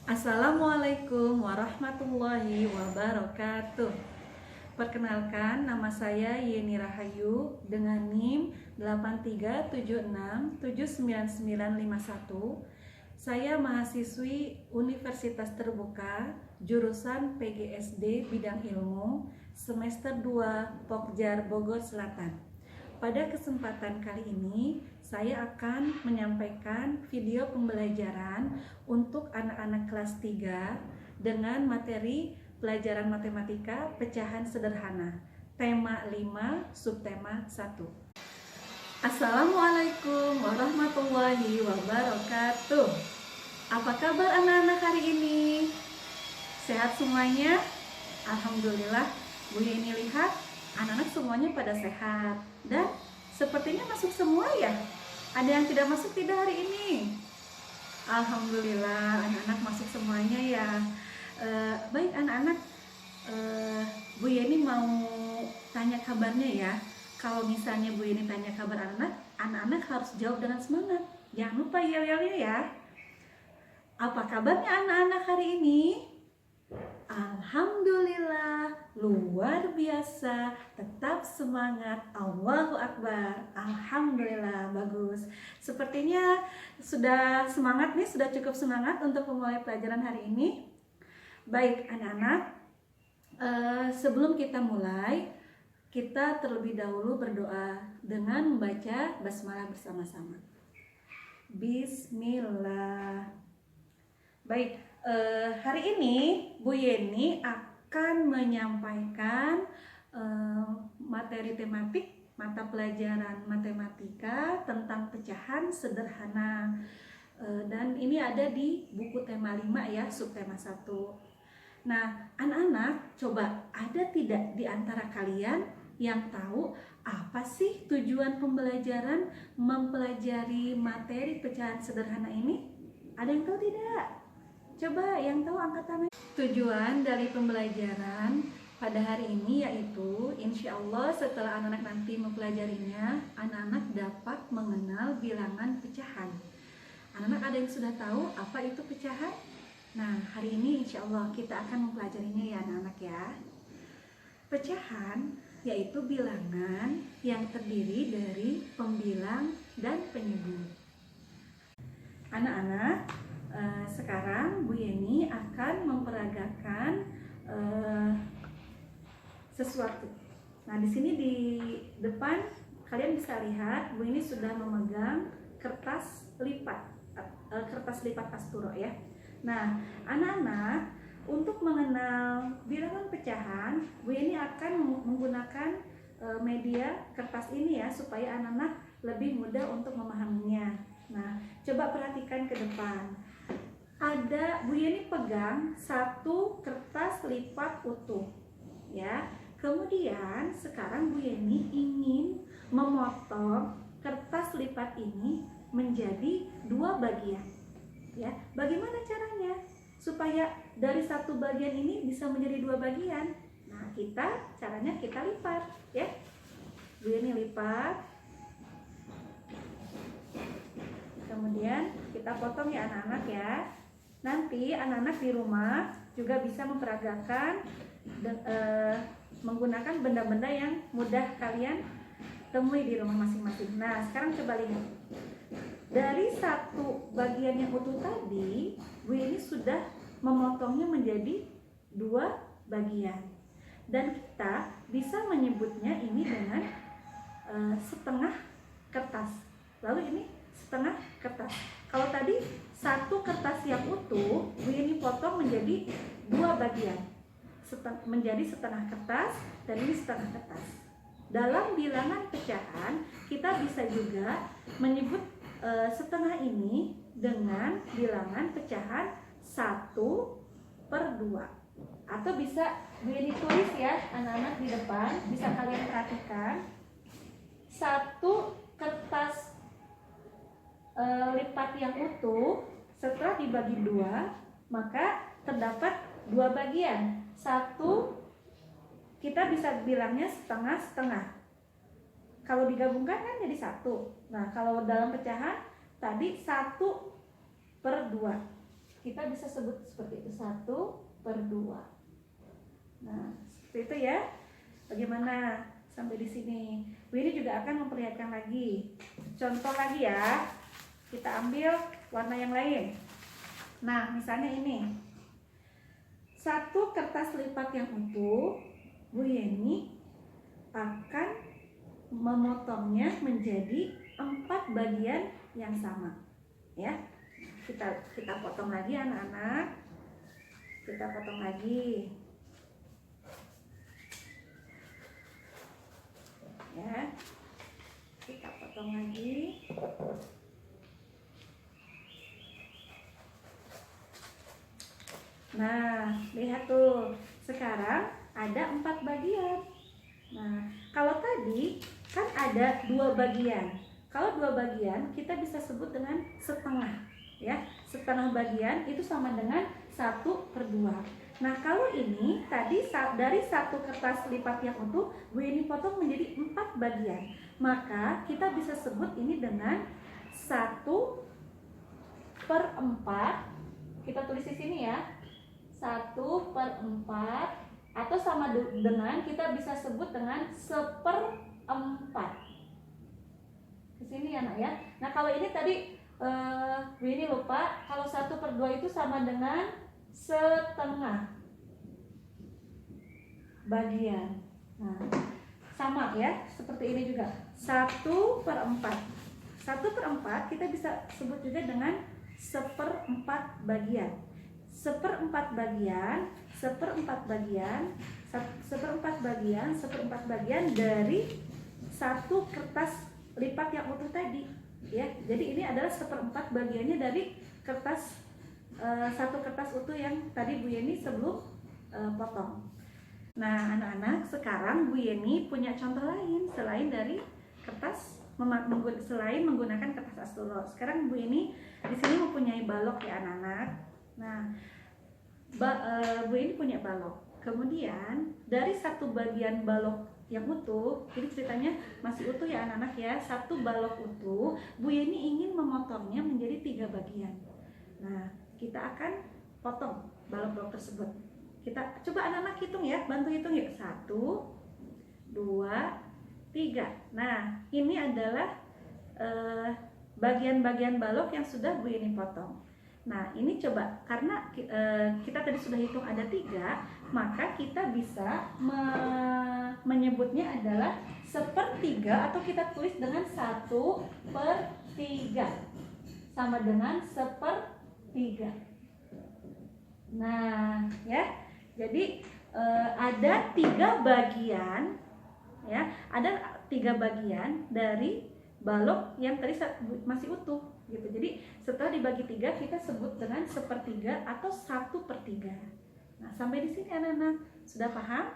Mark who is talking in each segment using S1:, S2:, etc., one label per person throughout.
S1: Assalamualaikum warahmatullahi wabarakatuh. Perkenalkan, nama saya Yeni Rahayu dengan NIM 837679951. Saya mahasiswi Universitas Terbuka jurusan PGSD Bidang Ilmu semester 2 Pokjar Bogor Selatan. Pada kesempatan kali ini, saya akan menyampaikan video pembelajaran untuk anak-anak kelas 3 dengan materi pelajaran matematika pecahan sederhana. Tema 5, subtema 1. Assalamualaikum warahmatullahi wabarakatuh. Apa kabar anak-anak hari ini? Sehat semuanya? Alhamdulillah, Bu Yeni lihat anak-anak semuanya pada sehat dan sepertinya masuk semua ya. Ada yang tidak masuk tidak hari ini? Alhamdulillah anak-anak masuk semuanya ya. Baik anak-anak, Bu Yeni mau tanya kabarnya ya. Kalau misalnya Bu Yeni tanya kabar anak-anak harus jawab dengan semangat. Jangan lupa yel-yelnya ya. Apa kabarnya anak-anak hari ini? Alhamdulillah, luar biasa, tetap semangat, Allahu Akbar. Alhamdulillah, bagus. Sepertinya sudah semangat nih, sudah cukup semangat untuk memulai pelajaran hari ini. Baik anak-anak, sebelum kita mulai, kita terlebih dahulu berdoa dengan membaca basmalah bersama-sama. Bismillah. Baik, hari ini Bu Yeni akan menyampaikan materi tematik mata pelajaran matematika tentang pecahan sederhana, dan ini ada di buku tema 5 ya, subtema 1. Nah anak-anak, coba ada tidak di antara kalian yang tahu apa sih tujuan pembelajaran mempelajari materi pecahan sederhana ini? Ada yang tahu tidak? Coba yang tahu angkat tangan. Tujuan dari pembelajaran pada hari ini yaitu insya Allah setelah anak-anak nanti mempelajarinya, anak-anak dapat mengenal bilangan pecahan. Anak-anak ada yang sudah tahu apa itu pecahan? Nah hari ini insya Allah kita akan mempelajarinya ya anak-anak ya. Pecahan yaitu bilangan yang terdiri dari pembilang dan penyebut. Anak-anak, sekarang Bu Yeni akan memperagakan sesuatu. Nah, di sini di depan kalian bisa lihat Bu Yeni sudah memegang kertas lipat pasturo ya. Nah, anak-anak, untuk mengenal bilangan pecahan, Bu Yeni akan menggunakan media kertas ini ya supaya anak-anak lebih mudah untuk memahaminya. Nah, coba perhatikan ke depan. Ada Bu Yeni pegang satu kertas lipat utuh ya. Kemudian sekarang Bu Yeni ingin memotong kertas lipat ini menjadi dua bagian ya. Bagaimana caranya supaya dari satu bagian ini bisa menjadi dua bagian? Nah, caranya kita lipat ya. Bu Yeni lipat, kemudian kita potong ya anak-anak ya. Nanti anak-anak di rumah juga bisa memperagakan menggunakan benda-benda yang mudah kalian temui di rumah masing-masing. Nah sekarang coba lihat, dari satu bagian yang utuh tadi Bu Yeni sudah memotongnya menjadi dua bagian, dan kita bisa menyebutnya ini dengan setengah kertas. Lalu ini setengah kertas. Kalau tadi satu kertas yang utuh Bu Yeni potong menjadi dua bagian, menjadi setengah kertas, dan ini setengah kertas. Dalam bilangan pecahan kita bisa juga menyebut setengah ini dengan bilangan pecahan 1/2, atau bisa Bu Yeni tulis ya anak-anak di depan, bisa kalian perhatikan. Satu kertas lipat yang utuh setelah dibagi dua maka terdapat dua bagian. Satu kita bisa bilangnya setengah-setengah. Kalau digabungkan kan jadi satu. Nah kalau dalam pecahan tadi 1/2. kita bisa sebut seperti itu, 1/2. Nah, seperti itu ya. Bagaimana sampai di sini? Bu ini juga akan memperlihatkan lagi contoh lagi ya. Kita ambil warna yang lain. Nah, misalnya ini, satu kertas lipat yang utuh, Bu Yeni akan memotongnya menjadi 4 bagian yang sama. Ya, kita potong lagi anak-anak. Kita potong lagi. Ya, kita potong lagi. Nah, lihat tuh, sekarang ada 4 bagian. Nah, kalau tadi kan ada 2 bagian. Kalau 2 bagian kita bisa sebut dengan setengah, ya. Setengah bagian itu sama dengan 1/2. Nah, kalau ini tadi dari satu kertas lipat yang utuh, Bu ini potong menjadi 4 bagian. Maka kita bisa sebut ini dengan 1/4. Kita tulis di sini ya. 1/4 atau sama dengan kita bisa sebut dengan 1/4. Di sini ya, Nak ya. Nah, kalau ini tadi Bu ini lupa, kalau 1/2 itu sama dengan setengah bagian. Nah, sama ya, seperti ini juga. 1/4. 1/4 kita bisa sebut juga dengan 1/4 bagian. 1/4 bagian, 1/4 bagian, 1/4 bagian, 1/4 bagian dari satu kertas lipat yang utuh tadi, ya. Jadi ini adalah 1/4 bagiannya dari kertas satu kertas utuh yang tadi Bu Yeni sebelum potong. Nah, anak-anak, sekarang Bu Yeni punya contoh lain selain dari kertas selain menggunakan kertas asturo. Sekarang Bu Yeni di sini mempunyai balok ya anak-anak. Nah, Bu ini punya balok. Kemudian dari satu bagian balok yang utuh, ini ceritanya masih utuh ya anak-anak ya. Satu balok utuh, Bu Yeni ingin memotongnya menjadi 3 bagian. Nah, kita akan potong balok-balok tersebut. Kita coba anak-anak hitung ya, bantu hitung ya. 1, 2, 3. Nah, ini adalah bagian-bagian balok yang sudah Bu Yeni potong. Nah, ini coba, karena kita tadi sudah hitung ada 3, maka kita bisa menyebutnya adalah 1/3 atau kita tulis dengan 1/3 sama dengan 1/3. Nah, ya, jadi ada 3 bagian, ya, ada 3 bagian dari balok yang tadi masih utuh gitu. Jadi setelah dibagi 3 kita sebut dengan 1/3 atau 1/3. Nah, sampai di sini anak-anak sudah paham?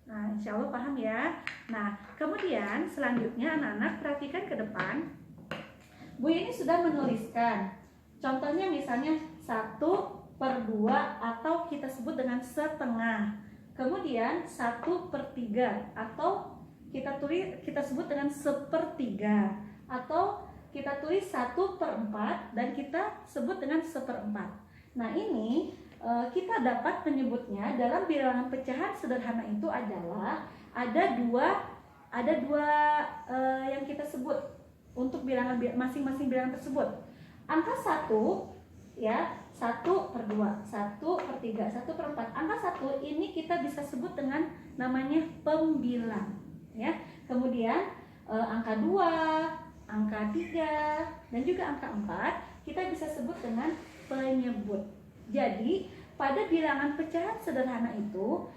S1: Nah, insya Allah paham ya. Nah, kemudian selanjutnya anak-anak perhatikan ke depan. Bu ini sudah menuliskan contohnya, misalnya 1/2 atau kita sebut dengan setengah. Kemudian 1/3 atau kita sebut dengan 1/3 atau kita tulis 1/4 dan kita sebut dengan 1/4. Nah, ini kita dapat menyebutnya dalam bilangan pecahan sederhana itu adalah ada dua yang kita sebut untuk bilangan masing-masing bilangan tersebut. Angka 1 ya, 1/2, 1/3, 1/4. Angka 1 ini kita bisa sebut dengan namanya pembilang, ya. Kemudian angka 2, angka 3, dan juga angka 4 kita bisa sebut dengan penyebut. Jadi pada bilangan pecahan sederhana itu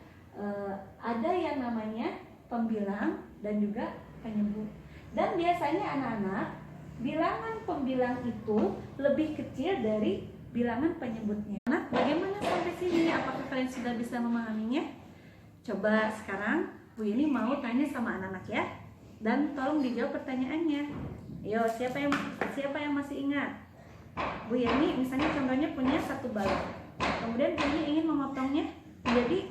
S1: ada yang namanya pembilang dan juga penyebut. Dan biasanya anak-anak, bilangan pembilang itu lebih kecil dari bilangan penyebutnya. Nah, bagaimana sampai sini? Apakah kalian sudah bisa memahaminya? Coba sekarang Bu Yeni mau tanya sama anak-anak ya. Dan tolong dijawab pertanyaannya. Yo, siapa yang masih ingat? Bu Yeni misalnya contohnya punya 1 balok. Kemudian Bu Yeni ingin memotongnya menjadi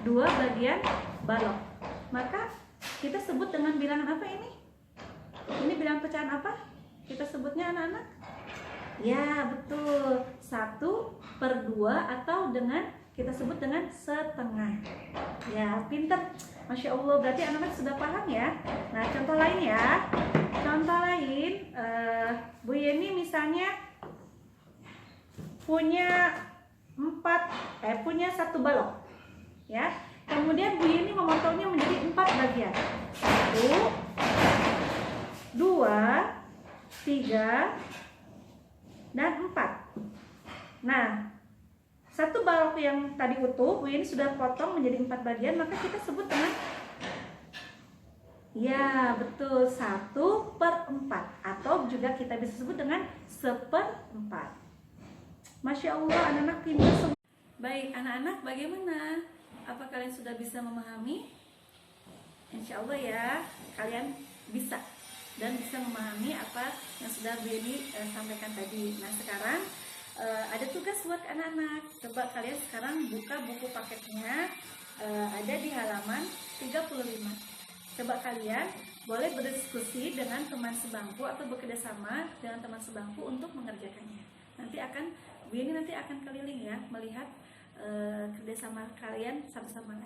S1: 2 bagian balok. Maka kita sebut dengan bilangan apa ini? Ini bilangan pecahan apa? Kita sebutnya anak-anak? Ya, betul. 1/2. per 2 atau dengan kita sebut dengan setengah. Ya, pinter. Masya Allah, berarti anak-anak sudah paham ya. Nah, contoh lain ya. Contoh lain, Bu Yeni misalnya punya punya 1 balok. Ya. Kemudian Bu Yeni memotongnya menjadi 4 bagian. 1, 2, 3, dan 4. Nah, 1 balok yang tadi utuh, Bu Yeni sudah potong menjadi 4 bagian, maka kita sebut dengan, ya betul, 1/4, atau juga kita bisa sebut dengan 1/4. Masya Allah, anak-anak pintar semua. Baik, anak-anak bagaimana? Apa kalian sudah bisa memahami? Insya Allah ya, kalian bisa dan bisa memahami apa yang sudah Bu Yeni sampaikan tadi. Nah, sekarang ada tugas buat anak-anak. Coba kalian sekarang buka buku paketnya, ada di halaman 35. Coba kalian boleh berdiskusi dengan teman sebangku atau bekerjasama dengan teman sebangku untuk mengerjakannya. Nanti Bu Yeni akan keliling ya, melihat kerjasama kalian sama-sama.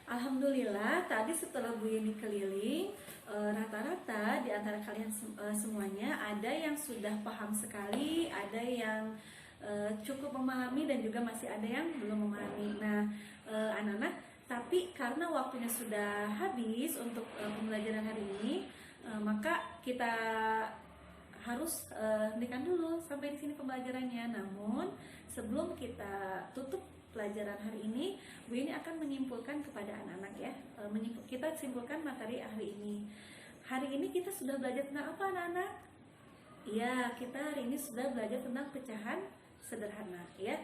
S1: Alhamdulillah, tadi setelah Bu Yeni keliling, rata-rata di antara kalian semuanya ada yang sudah paham sekali, ada yang cukup memahami, dan juga masih ada yang belum memahami. Nah, anak-anak, tapi karena waktunya sudah habis untuk pembelajaran hari ini, maka kita harus hentikan dulu sampai di sini pembelajarannya. Namun sebelum kita tutup pelajaran hari ini, Bu Yeni akan menyimpulkan kepada anak-anak ya. Kita simpulkan materi hari ini. Hari ini kita sudah belajar tentang apa, anak-anak? Ya, kita hari ini sudah belajar tentang pecahan sederhana ya.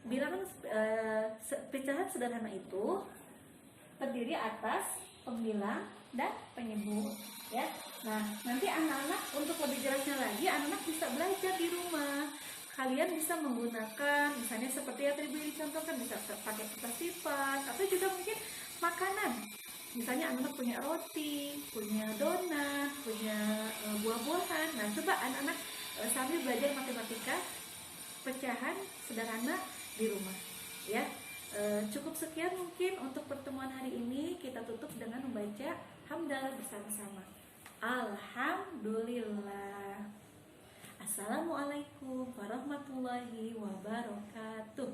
S1: Bilangan pecahan sederhana itu terdiri atas pembilang dan penyebut ya. Nah, nanti anak-anak untuk lebih jelasnya lagi, anak-anak bisa belajar di rumah. Kalian bisa menggunakan misalnya seperti yang tadi Bu Yeni contohkan, bisa pakai kertas sifat atau juga mungkin makanan. Misalnya anak-anak punya roti, punya donat, punya buah-buahan. Nah, coba anak-anak sambil belajar matematika pecahan sederhana di rumah ya. Cukup sekian mungkin untuk pertemuan hari ini. Kita tutup dengan membaca hamdalah bersama-sama. Alhamdulillah. Assalamualaikum warahmatullahi wabarakatuh.